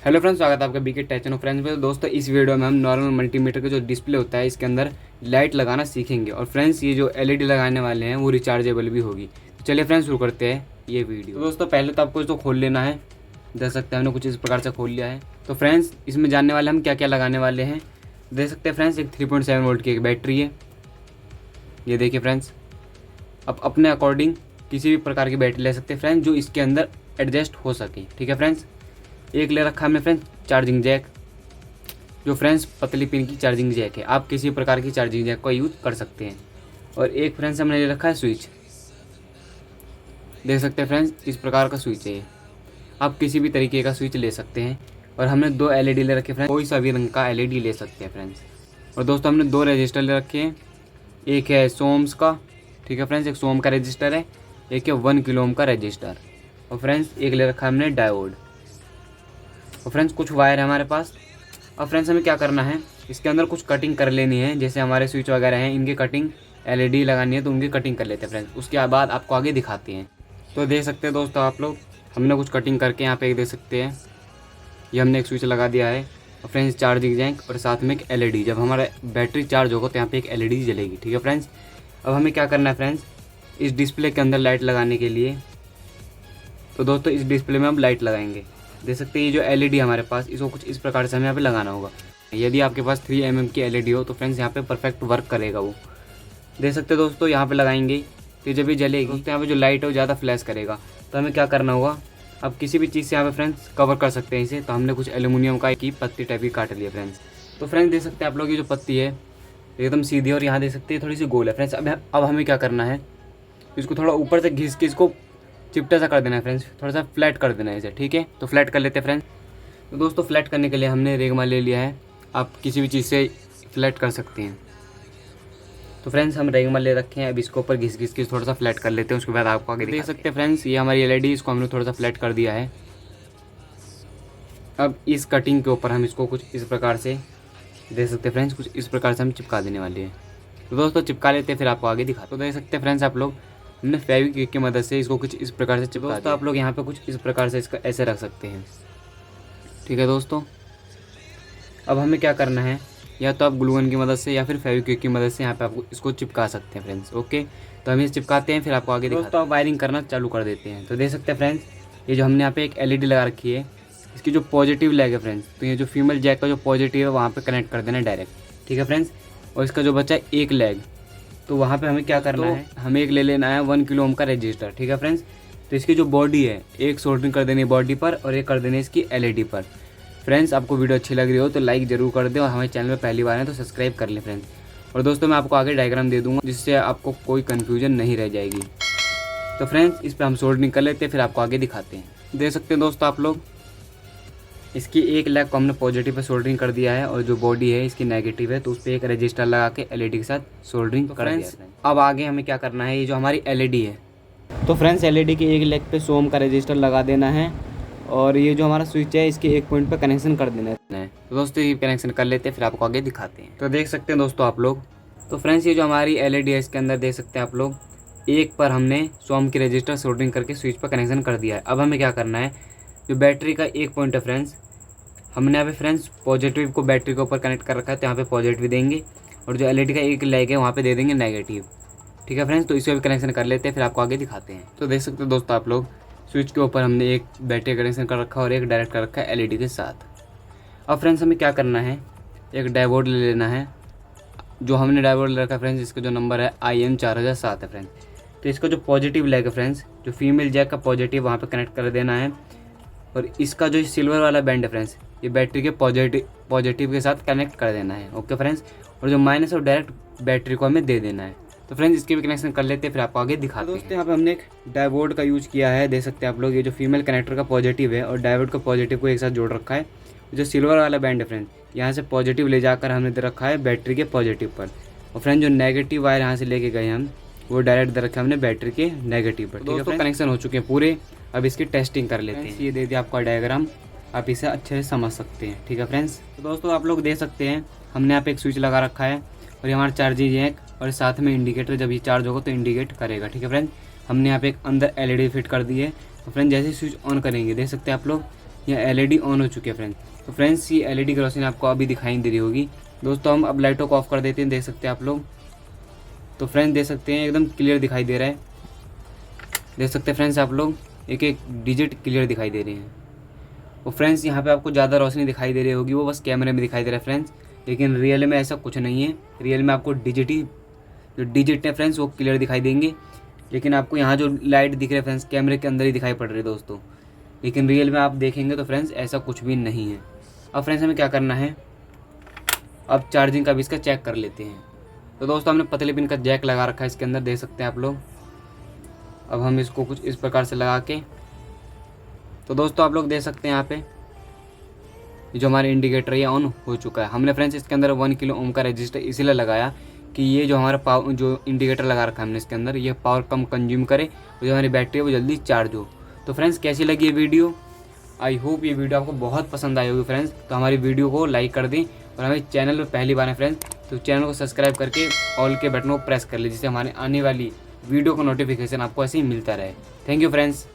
Hello friends, स्वागत है आपका बीके टेक चैनल फ्रेंड्स में। दोस्तों इस वीडियो में हम नॉर्मल मल्टीमीटर का जो डिस्प्ले होता है इसके अंदर लाइट लगाना सीखेंगे। और फ्रेंड्स ये जो एलईडी लगाने वाले हैं वो रिचार्जेबल भी होगी। तो चलिए फ्रेंड्स शुरू करते हैं ये वीडियो। तो दोस्तों पहले तो आपको इसको खोल लेना है। देख सकते हैं हमने कुछ इस प्रकार से खोल लिया है। तो फ्रेंड्स इसमें जानने वाले हम क्या क्या लगाने वाले हैं देख सकते हैं फ्रेंड्स। एक 3.7 वोल्ट की एक बैटरी है, ये देखिए फ्रेंड्स। अब अपने अकॉर्डिंग किसी भी प्रकार की बैटरी ले सकते हैं फ्रेंड्स जो इसके अंदर एडजस्ट हो सके। ठीक है फ्रेंड्स। एक ले रखा हमने फ्रेंड्स चार्जिंग जैक, जो फ्रेंड्स पतली पिन की चार्जिंग जैक है। आप किसी प्रकार की चार्जिंग जैक का यूज़ कर सकते हैं। और एक फ्रेंड्स हमने ले रखा है स्विच, देख सकते हैं फ्रेंड्स इस प्रकार का स्विच है ये। आप किसी भी तरीके का स्विच ले सकते हैं। और हमने 2 एलईडी ले रखे फ्रेंड्स, कोई सा भी रंग का एलईडी ले सकते हैं फ्रेंड्स। और दोस्तों हमने 2 रजिस्टर ले रखे हैं। एक है सोम्स का, ठीक है फ्रेंड्स, एक सोम का रजिस्टर है। एक है 1 किलो ओम का रजिस्टर। और फ्रेंड्स एक ले रखा है हमने डायोड। और फ्रेंड्स कुछ वायर है हमारे पास। अब फ्रेंड्स हमें क्या करना है, इसके अंदर कुछ कटिंग कर लेनी है। जैसे हमारे स्विच वगैरह हैं इनकी कटिंग एलईडी लगानी है तो उनकी कटिंग कर लेते हैं फ्रेंड्स। उसके बाद आपको आगे दिखाते हैं। तो देख सकते हैं दोस्तों आप लोग, हमने कुछ कटिंग करके यहाँ पे एक देख सकते हैं ये हमने एक स्विच लगा दिया है। और फ्रेंड्स चार्जिंग जैक और साथ में एक एलईडी। जब हमारा बैटरी चार्ज होगा तो यहाँ पे एक एलईडी जलेगी। ठीक है फ्रेंड्स। अब हमें क्या करना है फ्रेंड्स, इस डिस्प्ले के अंदर लाइट लगाने के लिए, तो दोस्तों इस डिस्प्ले में हम लाइट लगाएंगे। देख सकते हैं ये जो एलईडी हमारे पास, इसको कुछ इस प्रकार से हमें यहाँ पे लगाना होगा। यदि आपके पास 3 mm की एलईडी हो तो फ्रेंड्स यहाँ पे परफेक्ट वर्क करेगा वो। देख सकते हैं दोस्तों यहाँ पे लगाएंगे तो जब ये जलेगी तो यहाँ पे जो लाइट है वो ज़्यादा फ्लैश करेगा। तो हमें क्या करना होगा, अब किसी भी चीज़ से यहाँ पे फ्रेंड्स कवर कर सकते हैं इसे। तो हमने कुछ एल्यूमिनियम का की पत्ती टाइप की काट लिया फ्रेंड्स। तो फ्रेंड्स देख सकते हैं आप लोग ये जो पत्ती है एकदम सीधी और यहाँ देख सकते हैं थोड़ी सी गोल है फ्रेंड्स। अब हमें क्या करना है, इसको थोड़ा ऊपर से घिस के इसको चिपटा सा कर देना है फ्रेंड्स, थोड़ा सा फ्लैट कर देना है इसे। ठीक है, तो फ्लैट कर लेते हैं फ्रेंड्स। तो दोस्तों फ्लैट करने के लिए हमने रेगमा ले लिया है। आप किसी भी चीज़ से फ्लैट कर सकते हैं। तो फ्रेंड्स हम रेगमा ले रखे हैं। अब इसको ऊपर घिस घिस के थोड़ा सा फ्लैट कर लेते हैं। उसके बाद आपको आगे देख सकते हैं फ्रेंड्स ये हमारी एलईडी, इसको हमने थोड़ा सा फ्लैट कर दिया है। अब इस कटिंग के ऊपर हम इसको कुछ इस प्रकार से देख सकते हैं फ्रेंड्स, कुछ इस प्रकार से हम चिपका देने वाले हैं। तो दोस्तों चिपका लेते हैं फिर आपको आगे दिखा। तो देख सकते हैं फ्रेंड्स आप लोग, हमने फेविक्विक की मदद से इसको कुछ इस प्रकार से चिपका दिया। आप लोग यहाँ पे कुछ इस प्रकार से इसका ऐसे रख सकते हैं। ठीक है दोस्तों। अब हमें क्या करना है, या तो आप ग्लू गन की मदद से या फिर फेविक्विक की मदद से यहाँ पे आपको इसको चिपका सकते हैं फ्रेंड्स। ओके, तो हम इसे चिपकाते हैं फिर आपको आगे दोस्तों आप वायरिंग करना चालू कर देते हैं। तो देख सकते हैं फ्रेंड्स ये जो हमने यहाँ पे एक एलईडी लगा रखी है, इसकी जो पॉजिटिव लेग है फ्रेंड्स, तो ये जो फीमेल जैक का जो पॉजिटिव है वहाँ पर कनेक्ट कर देना है डायरेक्ट। ठीक है फ्रेंड्स। और इसका जो बचा है एक लेग, तो वहाँ पे हमें क्या करना है, हमें एक ले लेना है 1 किलो ओम का रजिस्टर। ठीक है फ्रेंड्स। तो इसकी जो बॉडी है एक सोल्डरिंग कर देनी है बॉडी पर और एक कर देनी है इसकी एलईडी पर। फ्रेंड्स आपको वीडियो अच्छी लग रही हो तो लाइक जरूर कर दें और हमारे चैनल में पहली बार है तो सब्सक्राइब कर लें फ्रेंड्स। और दोस्तों मैं आपको आगे डायग्राम दे दूँगा जिससे आपको कोई कन्फ्यूजन नहीं रह जाएगी। तो फ्रेंड्स इस पर हम सोल्डरिंग कर लेते हैं फिर आपको आगे दिखाते हैं। देख सकते हैं दोस्तों आप लोग, इसकी एक लेग को हमने पॉजिटिव पे सोल्डरिंग कर दिया है और जो बॉडी है इसकी नेगेटिव है तो उस पर एक रजिस्टर लगा के एलईडी के साथ सोल्डरिंग कर दिया है। अब आगे हमें क्या करना है, ये जो हमारी एलईडी है, तो फ्रेंड्स एलईडी की एक लेग पे सोम का रजिस्टर लगा देना है और ये जो हमारा स्विच है इसके एक पॉइंट पे कनेक्शन कर देना है। तो दोस्तों ये कनेक्शन कर लेते हैं फिर आपको आगे दिखाते हैं। तो देख सकते हैं दोस्तों आप लोग, तो फ्रेंड्स ये जो हमारी एलईडी है इसके अंदर देख सकते हैं आप लोग, एक पर हमने सोम की रजिस्टर सोल्डरिंग करके स्विच पर कनेक्शन कर दिया है। अब हमें क्या करना है, जो बैटरी का एक पॉइंट है फ्रेंड्स, हमने यहाँ पे फ्रेंड्स पॉजिटिव को बैटरी के ऊपर कनेक्ट कर रखा है तो यहाँ पे पॉजिटिव देंगे और जो एलईडी का एक लेग है वहाँ पे दे देंगे नेगेटिव। ठीक है फ्रेंड्स। तो इसे भी कनेक्शन कर लेते हैं फिर आपको आगे दिखाते हैं। तो देख सकते हैं दोस्तों आप लोग, स्विच के ऊपर हमने एक बैटरी कनेक्शन कर रखा है और एक डायरेक्ट कर रखा है एलईडी के साथ। अब फ्रेंड्स हमें क्या करना है, एक डायोड ले लेना है। जो हमने डायोड ले रखा है फ्रेंड्स, इसका जो नंबर है IN4007 है फ्रेंड्स। तो इसका जो पॉजिटिव लेग है फ्रेंड्स, जो फीमेल जैक का पॉजिटिव वहाँ पर कनेक्ट कर देना है। और इसका जो सिल्वर वाला बैंड है फ्रेंड्स, ये बैटरी के पॉजिटिव के साथ कनेक्ट कर देना है। Okay friends. और जो माइनस है वो डायरेक्ट बैटरी को हमें दे देना है। तो फ्रेंड्स इसके भी कनेक्शन कर लेते हैं फिर आपको आगे दिखाते हैं। दोस्तों यहाँ पे हमने एक डायोड का यूज़ किया है, देख सकते हैं आप लोग, ये जो फीमेल कनेक्टर का पॉजिटिव है और डायोड का पॉजिटिव को एक साथ जोड़ रखा है। जो सिल्वर वाला बैंड है फ्रेंड्स, यहाँ से पॉजिटिव ले जाकर हमने दे रखा है बैटरी के पॉजिटिव पर। और फ्रेंड जो नेगेटिव वायर यहाँ से लेके गए हम, वो डायरेक्ट दे रखा है हमने बैटरी के नेगेटिव पर। दोस्तों कनेक्शन हो चुके हैं पूरे। अब इसकी टेस्टिंग कर लेते हैं। ये दे दिया आपका डायग्राम, आप इसे अच्छे से समझ सकते हैं। ठीक है फ्रेंड्स। तो दोस्तों आप लोग देख सकते हैं हमने यहाँ पे एक स्विच लगा रखा है और ये हमारा चार्जिंग जैक और साथ में इंडिकेटर, जब ये चार्ज होगा तो इंडिकेट करेगा। ठीक है फ्रेंड्स। हमने यहाँ पे एक अंदर एलईडी फिट कर दी है। तो फ्रेंड जैसे स्विच ऑन करेंगे देख सकते हैं आप लोग, यहाँ LED ऑन हो चुकी है फ्रेंड्स। तो फ्रेंड्स ये LED की रोशनी आपको अभी दिखाई दे रही होगी। दोस्तों हम अब लाइटों को ऑफ कर देते हैं, देख सकते हैं आप लोग। तो फ्रेंड्स देख सकते हैं एकदम क्लियर दिखाई दे रहा है, देख सकते हैं फ्रेंड्स आप लोग, एक एक डिजिट क्लियर दिखाई दे रहे हैं। और फ्रेंड्स यहाँ पे आपको ज़्यादा रोशनी दिखाई दे रही होगी, वो बस कैमरे में दिखाई दे रहा है फ्रेंड्स, लेकिन रियल में ऐसा कुछ नहीं है। रियल में आपको जो डिजिट है फ्रेंड्स वो क्लियर दिखाई देंगे, लेकिन आपको यहाँ जो लाइट दिख रही है फ्रेंड्स कैमरे के अंदर ही दिखाई पड़ रही है दोस्तों, लेकिन रियल में आप देखेंगे तो फ्रेंड्स ऐसा कुछ भी नहीं है। अब फ्रेंड्स हमें क्या करना है, अब चार्जिंग का भी इसका चेक कर लेते हैं। तो दोस्तों हमने पतले पिन का जैक लगा रखा है इसके अंदर, देख सकते हैं आप लोग। अब हम इसको कुछ इस प्रकार से लगा के, तो दोस्तों आप लोग देख सकते हैं यहाँ पे जो हमारा इंडिकेटर ये ऑन हो चुका है। हमने फ्रेंड्स इसके अंदर 1 किलो ओम का रजिस्टर इसीलिए लगाया कि ये जो हमारा पावर जो इंडिकेटर लगा रखा है हमने इसके अंदर, ये पावर कम कंज्यूम करे और जो हमारी बैटरी है वो जल्दी चार्ज हो। तो फ्रेंड्स कैसी लगी ये वीडियो, आई होप ये वीडियो आपको बहुत पसंद आई होगी फ्रेंड्स। तो हमारी वीडियो को लाइक कर दें और हमारे चैनल पर पहली बार है फ्रेंड्स तो चैनल को सब्सक्राइब करके ऑल के बटन को प्रेस कर लीजिए, जिससे हमारे आने वाली वीडियो का नोटिफिकेशन आपको ऐसे ही मिलता रहे। Thank you friends.